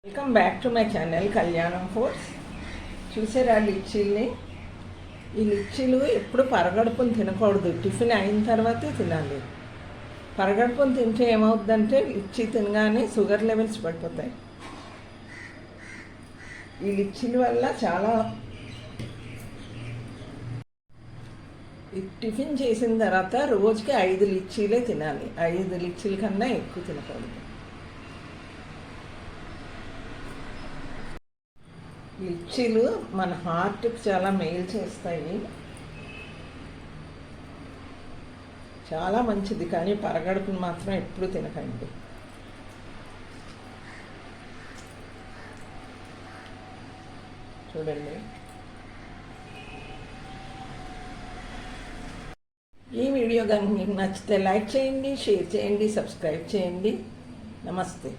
Welcome back to my channel కళ్యాణం foods. చూసారా లిచ్చీల్ని? ఈ లిచ్చీలు ఎప్పుడు పరగడుపుని తినకూడదు, టిఫిన్ అయిన తర్వాతే తినాలి. పరగడుపుని తింటే ఏమవుతుందంటే లిచ్చీ తినగానే షుగర్ లెవెల్స్ పడిపోతాయి. ఈ లిచ్చీల వల్ల చాలా టిఫిన్ చేసిన తర్వాత రోజుకి 5 లిచ్చీలే తినాలి. 5 లిచ్చీల కన్నా ఎక్కువ తినకూడదు. లిచ్చీలు మన హార్ట్కి చాలా మేలు చేస్తాయి, చాలా మంచిది. కానీ పరగడుపుని మాత్రం ఎప్పుడు తినకండి. చూడండి, ఈ వీడియో కనుక మీకు నచ్చితే లైక్ చేయండి, షేర్ చేయండి, సబ్స్క్రైబ్ చేయండి. నమస్తే.